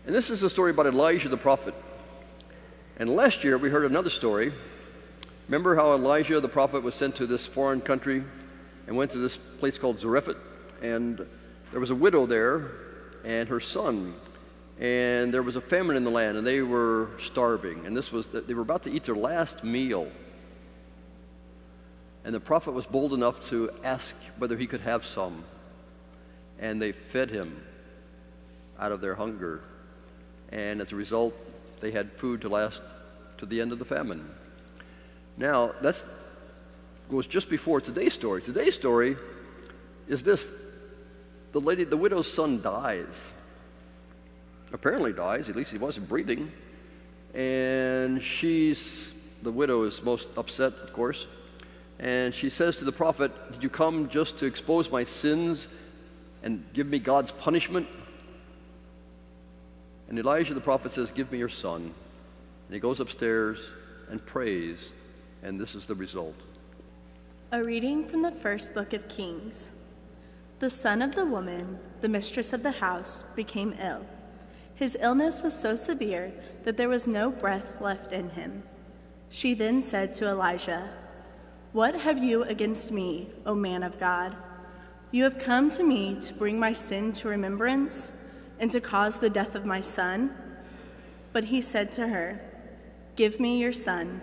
And this is a story about Elijah the prophet. And last year we heard another story. Remember how Elijah the prophet was sent to this foreign country and went to this place called Zarephath, and there was a widow there and her son, and there was a famine in the land, and they were starving, and they were about to eat their last meal. And the prophet was bold enough to ask whether he could have some, and they fed him out of their hunger, and as a result they had food to last to the end of the famine. Now that goes just before today's story. Today's story is this: the widow's son dies. Apparently dies, at least he wasn't breathing. And the widow is most upset, of course. And she says to the prophet, "Did you come just to expose my sins and give me God's punishment?" And Elijah the prophet says, "Give me your son." And he goes upstairs and prays, and this is the result. A reading from the first book of Kings. The son of the woman, the mistress of the house, became ill. His illness was so severe that there was no breath left in him. She then said to Elijah, "What have you against me, O man of God? You have come to me to bring my sin to remembrance and to cause the death of my son?" But he said to her, "Give me your son."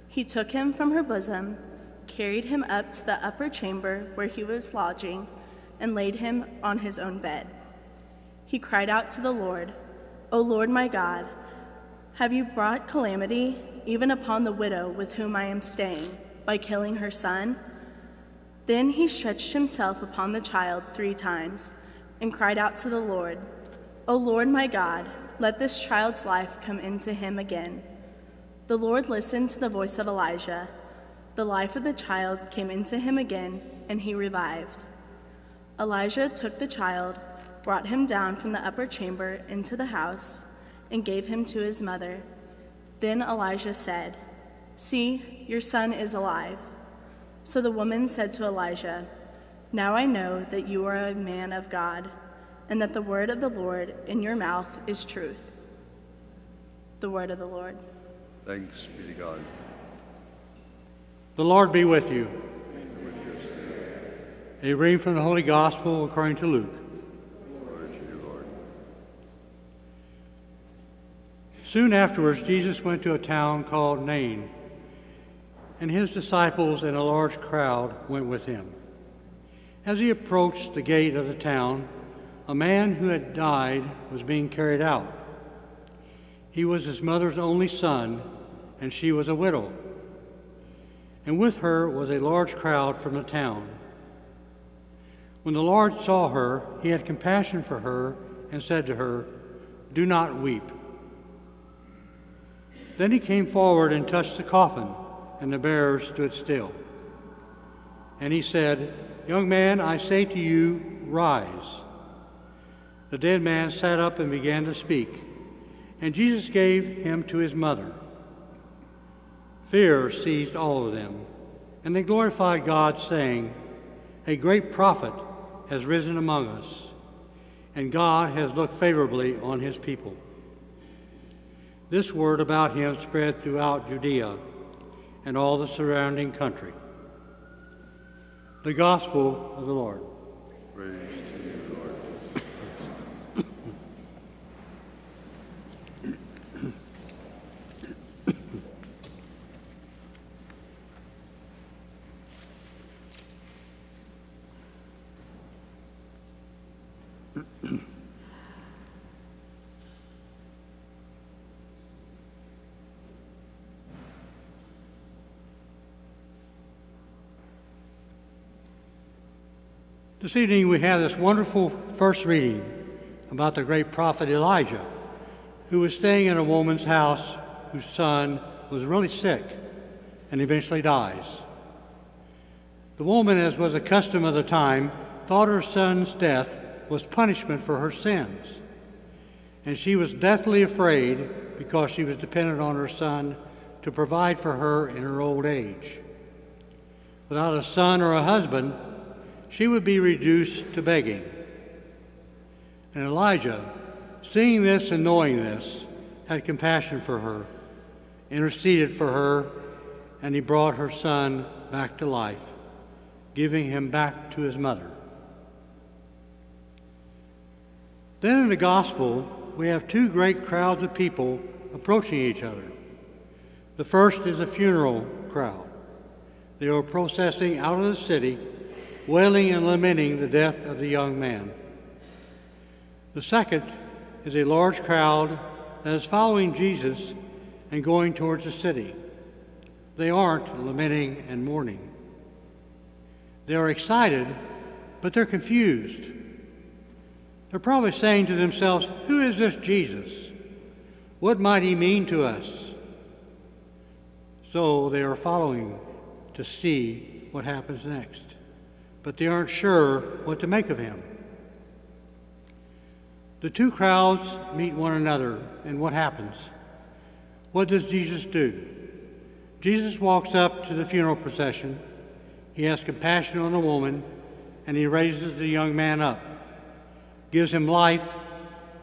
He took him from her bosom, carried him up to the upper chamber where he was lodging, and laid him on his own bed. He cried out to the Lord, "O Lord my God, have you brought calamity even upon the widow with whom I am staying by killing her son?" Then he stretched himself upon the child 3 times and cried out to the Lord, "O Lord my God, let this child's life come into him again." The Lord listened to the voice of Elijah. The life of the child came into him again, and he revived. Elijah took the child, brought him down from the upper chamber into the house, and gave him to his mother. Then Elijah said, "See, your son is alive." So the woman said to Elijah, "Now I know that you are a man of God, and that the word of the Lord in your mouth is truth." The word of the Lord. Thanks be to God. The Lord be with you. A reading from the Holy Gospel according to Luke. Glory to you, Lord. Soon afterwards, Jesus went to a town called Nain, and his disciples and a large crowd went with him. As he approached the gate of the town, a man who had died was being carried out. He was his mother's only son, and she was a widow. And with her was a large crowd from the town. When the Lord saw her, he had compassion for her and said to her, "Do not weep." Then he came forward and touched the coffin, and the bearers stood still. And he said, "Young man, I say to you, rise." The dead man sat up and began to speak, and Jesus gave him to his mother. Fear seized all of them, and they glorified God, saying, "A great prophet has risen among us, and God has looked favorably on his people." This word about him spread throughout Judea and all the surrounding country. The Gospel of the Lord. Praise to you, Lord. This evening we have this wonderful first reading about the great prophet Elijah, who was staying in a woman's house whose son was really sick and eventually dies. The woman, as was a custom of the time, thought her son's death was punishment for her sins, and she was deathly afraid because she was dependent on her son to provide for her in her old age. Without a son or a husband, she would be reduced to begging. And Elijah, seeing this and knowing this, had compassion for her, interceded for her, and he brought her son back to life, giving him back to his mother. Then in the gospel, we have two great crowds of people approaching each other. The first is a funeral crowd. They are processing out of the city, wailing and lamenting the death of the young man. The second is a large crowd that is following Jesus and going towards the city. They aren't lamenting and mourning. They are excited, but they're confused. They're probably saying to themselves, "Who is this Jesus? What might he mean to us?" So they are following to see what happens next, but they aren't sure what to make of him. The two crowds meet one another, and what happens? What does Jesus do? Jesus walks up to the funeral procession. He has compassion on the woman, and he raises the young man up, gives him life,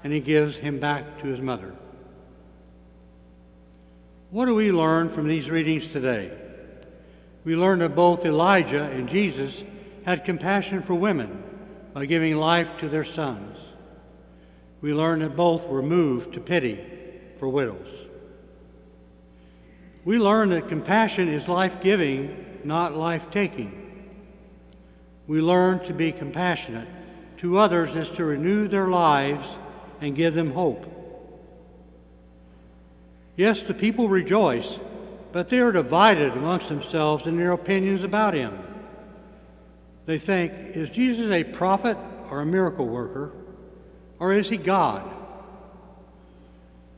and he gives him back to his mother. What do we learn from these readings today? We learn that both Elijah and Jesus had compassion for women by giving life to their sons. We learn that both were moved to pity for widows. We learn that compassion is life-giving, not life-taking. We learn to be compassionate to others is to renew their lives and give them hope. Yes, the people rejoice, but they are divided amongst themselves in their opinions about him. They think, is Jesus a prophet or a miracle worker, or is he God?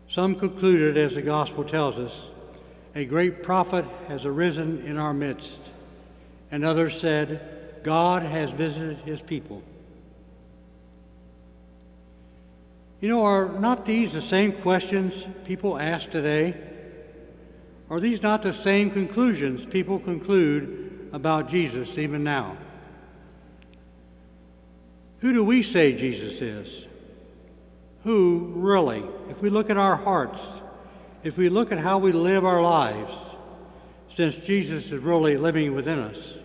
Some concluded, as the gospel tells us, a great prophet has arisen in our midst, and others said, God has visited his people. You know, are not these the same questions people ask today? Are these not the same conclusions people conclude about Jesus even now? Who do we say Jesus is? Who, really, if we look at our hearts, if we look at how we live our lives, since Jesus is really living within us,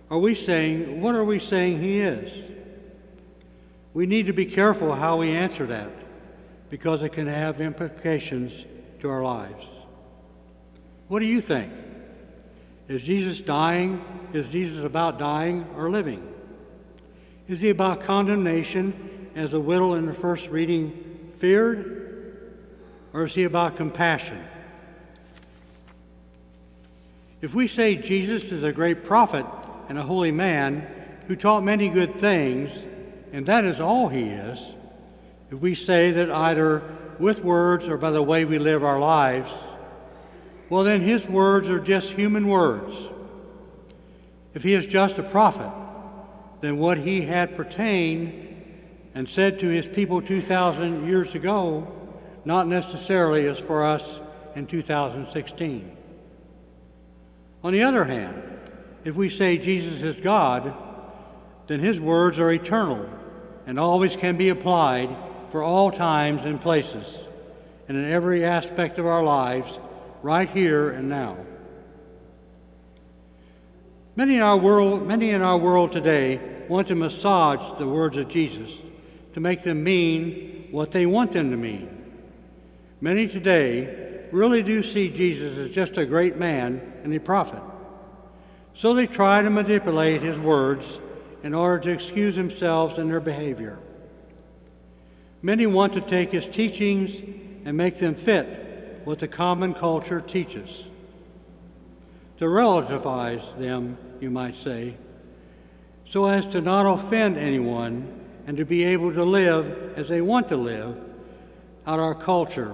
are we saying, what are we saying he is? We need to be careful how we answer that, because it can have implications to our lives. What do you think? Is Jesus dying? Is Jesus about dying or living? Is he about condemnation, as the widow in the first reading feared? Or is he about compassion? If we say Jesus is a great prophet and a holy man who taught many good things, and that is all he is, if we say that either with words or by the way we live our lives, well, then his words are just human words. If he is just a prophet, then what he had pertained and said to his people 2,000 years ago, not necessarily is for us in 2016. On the other hand, if we say Jesus is God, then his words are eternal and always can be applied for all times and places, and in every aspect of our lives, right here and now. Many in our world today want to massage the words of Jesus to make them mean what they want them to mean. Many today really do see Jesus as just a great man and a prophet. So they try to manipulate his words in order to excuse themselves and their behavior. Many want to take his teachings and make them fit what the common culture teaches, to relativize them, you might say, so as to not offend anyone and to be able to live as they want to live out our culture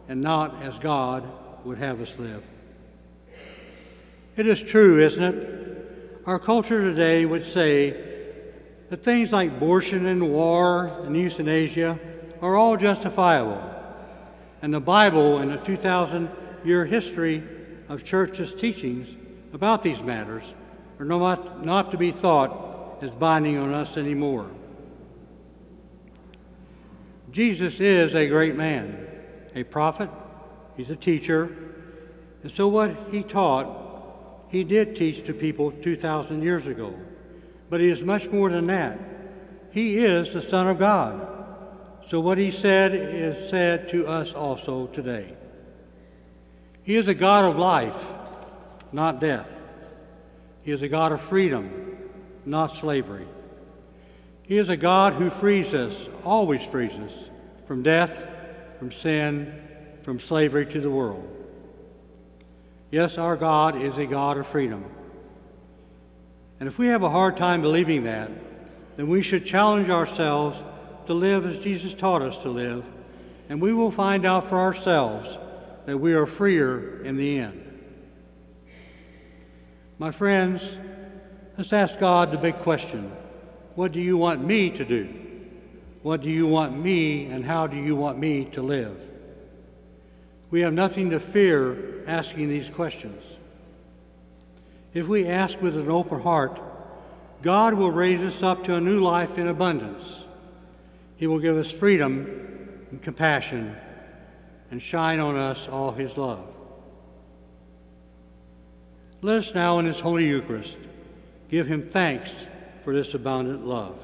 and not as God would have us live. It is true, isn't it? Our culture today would say that things like abortion and war and euthanasia are all justifiable, and the Bible and the 2,000-year history of church's teachings about these matters are not to be thought as binding on us anymore. Jesus is a great man, a prophet, he's a teacher, and so what he taught, he did teach to people 2,000 years ago. But he is much more than that. He is the Son of God. So what he said is said to us also today. He is a God of life, not death. He is a God of freedom, not slavery. He is a God who frees us, always frees us, from death, from sin, from slavery to the world. Yes, our God is a God of freedom. And if we have a hard time believing that, then we should challenge ourselves to live as Jesus taught us to live, and we will find out for ourselves that we are freer in the end. My friends, let's ask God the big question. What do you want me to do? What do you want me, and how do you want me to live? We have nothing to fear asking these questions. If we ask with an open heart, God will raise us up to a new life in abundance. He will give us freedom and compassion and shine on us all his love. Let us now in this Holy Eucharist give him thanks for this abundant love.